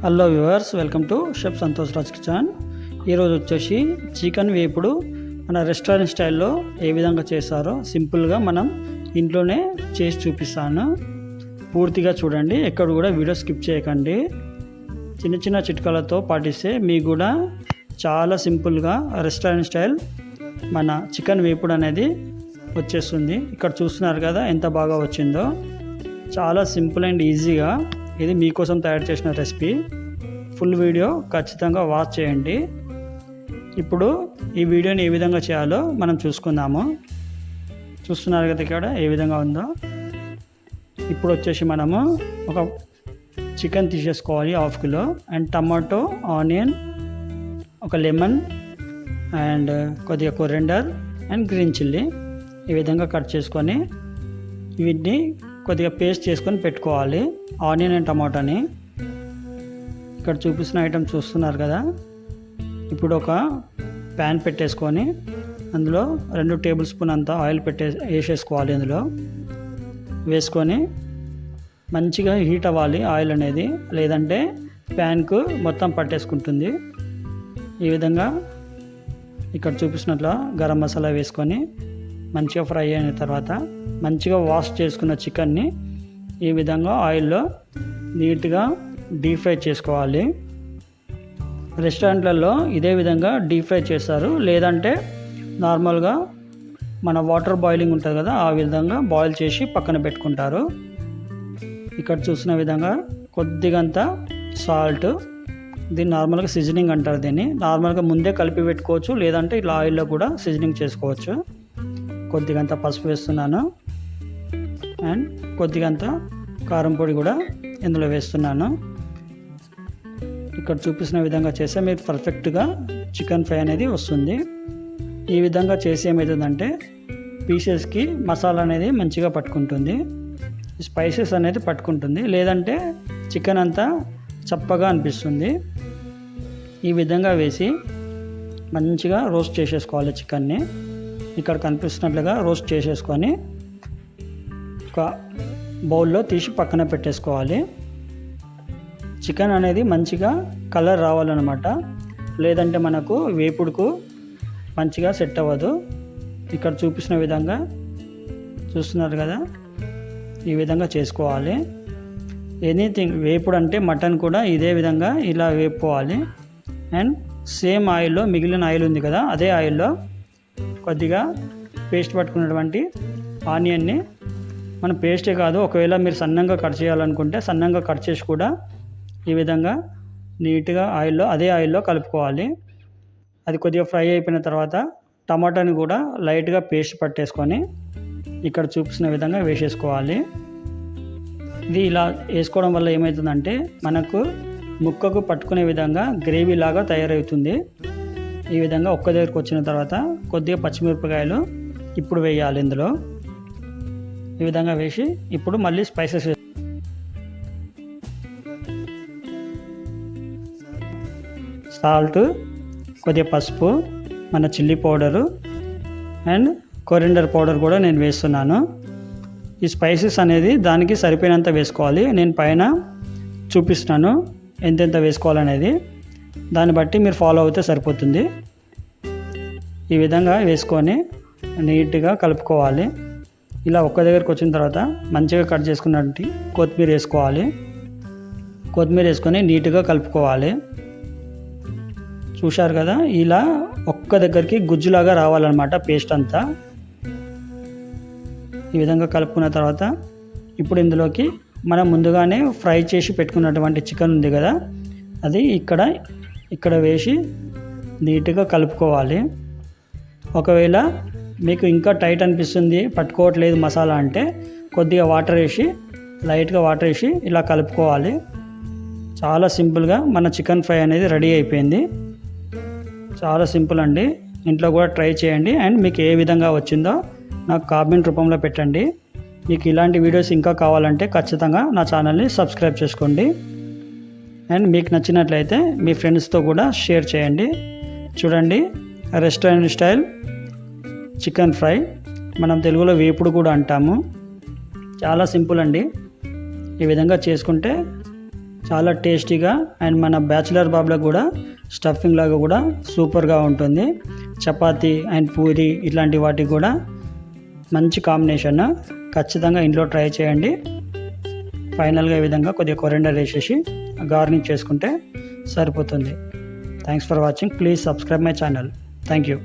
Hello viewers, welcome to chef Santosh Raj kitchen. ఈరోజు వచ్చేసి chicken వేపుడు మన రెస్టారెంట్ స్టైల్లో ఏ విధంగా చేస్తారో సింపుల్గా మనం ఇంట్లోనే చేసి చూపిస్తాను. పూర్తిగా చూడండి, ఎక్కడ కూడా వీడియో స్కిప్ చేయకండి. చిన్న చిన్న చిట్కాలతో పాటిస్తే మీకు కూడా చాలా సింపుల్గా రెస్టారెంట్ స్టైల్ మన చికెన్ వేపుడు అనేది వచ్చేస్తుంది. ఇక్కడ చూస్తున్నారు కదా ఎంత బాగా వచ్చిందో. చాలా సింపుల్ అండ్ ఈజీగా ఇది మీకోసం తయారు చేసిన రెసిపీ. ఫుల్ వీడియో ఖచ్చితంగా వాచ్ చేయండి. ఇప్పుడు ఈ వీడియోని ఏ విధంగా చేయాలో మనం చూసుకుందాము. చూస్తున్నారు కదా ఇక్కడ ఏ విధంగా ఉందో. ఇప్పుడు వచ్చేసి మనము ఒక చికెన్ తీసేసుకోవాలి 1/2 కిలో, అండ్ టమాటో, ఆనియన్, ఒక లెమన్, అండ్ కొద్దిగా కొరియండర్ అండ్ గ్రీన్ చిల్లీ ఈ విధంగా కట్ చేసుకొని వీటిని కొద్దిగా పేస్ట్ చేసుకొని పెట్టుకోవాలి. ఆనియన్ అండ్ టమాటాని ఇక్కడ చూపిస్తున్న ఐటమ్ చూస్తున్నారు కదా. ఇప్పుడు ఒక ప్యాన్ పెట్టేసుకొని అందులో 2 టేబుల్ స్పూన్ అంతా ఆయిల్ వేసేసుకోవాలి. అందులో వేసుకొని మంచిగా హీట్ అవ్వాలి ఆయిల్ అనేది, లేదంటే ప్యాన్కు మొత్తం పట్టేసుకుంటుంది. ఈ విధంగా ఇక్కడ చూపిస్తున్నట్లు గరం మసాలా వేసుకొని మంచిగా ఫ్రై అయిన తర్వాత మంచిగా వాష్ చేసుకున్న చికెన్ని ఈ విధంగా ఆయిల్లో నీట్గా డీప్ ఫ్రై చేసుకోవాలి. రెస్టారెంట్లలో ఇదే విధంగా డీప్ ఫ్రై చేస్తారు, లేదంటే నార్మల్గా మన వాటర్ బాయిలింగ్ ఉంటుంది కదా, ఆ విధంగా బాయిల్ చేసి పక్కన పెట్టుకుంటారు. ఇక్కడ చూసిన విధంగా కొద్దిగంత సాల్ట్, దీన్ని నార్మల్గా సీజనింగ్ అంటారు. దీన్ని నార్మల్గా ముందే కలిపి పెట్టుకోవచ్చు, లేదంటే ఇలా ఆయిల్లో కూడా సీజనింగ్ చేసుకోవచ్చు. కొద్దిగంత పసుపు వేస్తున్నాను, అండ్ కొద్దిగంత కారం పొడి కూడా ఇందులో వేస్తున్నాను. ఇక్కడ చూపిస్తున్న విధంగా చేస్తే మీరు పర్ఫెక్ట్గా చికెన్ ఫ్రై అనేది వస్తుంది. ఈ విధంగా చేసి ఏమవుతుందంటే పీసెస్కి మసాలా అనేది మంచిగా పట్టుకుంటుంది, స్పైసెస్ అనేది పట్టుకుంటుంది, లేదంటే చికెన్ అంతా చప్పగా అనిపిస్తుంది. ఈ విధంగా వేసి మంచిగా రోస్ట్ చేసేసుకోవాలి చికెన్ని. ఇక్కడ కనిపిస్తున్నట్లుగా రోస్ట్ చేసేసుకొని ఒక బౌల్లో తీసి పక్కన పెట్టేసుకోవాలి. చికెన్ అనేది మంచిగా కలర్ రావాలన్నమాట, లేదంటే మనకు వేపుడుకు మంచిగా సెట్ అవ్వదు. ఇక్కడ చూపించిన విధంగా చూస్తున్నారు కదా, ఈ విధంగా చేసుకోవాలి. ఎనీథింగ్ వేపుడు అంటే మటన్ కూడా ఇదే విధంగా ఇలా వేపుకోవాలి. అండ్ సేమ్ ఆయిల్లో, మిగిలిన ఆయిల్ ఉంది కదా, అదే ఆయిల్లో కొద్దిగా పేస్ట్ పట్టుకున్నటువంటి ఆనియన్ని, మన పేస్టే కాదు, ఒకవేళ మీరు సన్నంగా కట్ చేయాలనుకుంటే సన్నంగా కట్ చేసి కూడా ఈ విధంగా నీట్గా ఆయిల్లో, అదే ఆయిల్లో కలుపుకోవాలి. అది కొద్దిగా ఫ్రై అయిపోయిన తర్వాత టమాటాని కూడా లైట్గా పేస్ట్ పట్టేసుకొని ఇక్కడ చూపిస్తున్న విధంగా వేసేసుకోవాలి. ఇది ఇలా వేసుకోవడం వల్ల ఏమవుతుందంటే మనకు ముక్కకు పట్టుకునే విధంగా గ్రేవీ లాగా తయారవుతుంది. ఈ విధంగా ఒక్క దగ్గరకు వచ్చిన తర్వాత కొద్దిగా పచ్చిమిరపకాయలు ఇప్పుడు వేయాలి ఇందులో. ఈ విధంగా వేసి ఇప్పుడు మళ్ళీ స్పైసెస్, సాల్ట్, కొద్దిగా పసుపు, మన chilli powder and coriander powder కూడా నేను వేస్తున్నాను. ఈ స్పైసెస్ అనేది దానికి సరిపోయినంత వేసుకోవాలి. నేను పైన చూపిస్తున్నాను ఎంతెంత వేసుకోవాలనేది, దాన్ని బట్టి మీరు ఫాలో అవుతే సరిపోతుంది. ఈ విధంగా వేసుకొని నీట్గా కలుపుకోవాలి. ఇలా ఒక్క దగ్గరికి వచ్చిన తర్వాత మంచిగా కట్ చేసుకున్నట్టు కొత్తిమీర వేసుకోవాలి. కొత్తిమీర వేసుకొని నీట్గా కలుపుకోవాలి. చూశారు కదా, ఇలా ఒక్క దగ్గరికి గుజ్జులాగా రావాలన్నమాట పేస్ట్ అంతా. ఈ విధంగా కలుపుకున్న తర్వాత ఇప్పుడు ఇందులోకి మనం ముందుగానే ఫ్రై చేసి పెట్టుకున్నటువంటి చికెన్ ఉంది కదా, అది ఇక్కడ వేసి నీట్గా కలుపుకోవాలి. ఒకవేళ మీకు ఇంకా టైట్ అనిపిస్తుంది, పట్టుకోవట్లేదు మసాలా అంటే కొద్దిగా లైట్గా వాటర్ వేసి ఇలా కలుపుకోవాలి. చాలా సింపుల్గా మన చికెన్ ఫ్రై అనేది రెడీ అయిపోయింది. చాలా సింపుల్ అండి, ఇంట్లో కూడా ట్రై చేయండి. అండ్ మీకు ఏ విధంగా వచ్చిందో నాకు కామెంట్ రూపంలో పెట్టండి. మీకు ఇలాంటి వీడియోస్ ఇంకా కావాలంటే ఖచ్చితంగా నా ఛానల్ని సబ్స్క్రైబ్ చేసుకోండి. అండ్ మీకు నచ్చినట్లయితే మీ ఫ్రెండ్స్తో కూడా షేర్ చేయండి. చూడండి, రెస్టారెంట్ స్టైల్ చికెన్ ఫ్రై, మనం తెలుగులో వేపుడు కూడా అంటాము. చాలా సింపుల్ అండి. ఈ విధంగా చేసుకుంటే చాలా టేస్టీగా అండ్ మన బ్యాచిలర్ బాబ్లకు కూడా స్టఫింగ్ లాగా కూడా సూపర్గా ఉంటుంది. చపాతీ అండ్ పూరి ఇట్లాంటి వాటికి కూడా మంచి కాంబినేషన్. ఖచ్చితంగా ఇంట్లో ట్రై చేయండి. ఫైనల్గా ఈ విధంగా కొద్దిగా కొరియండర్ వేసేసి గార్నిష్ చేసుకుంటే సరిపోతుంది. Thanks for watching. Please subscribe my channel. Thank you.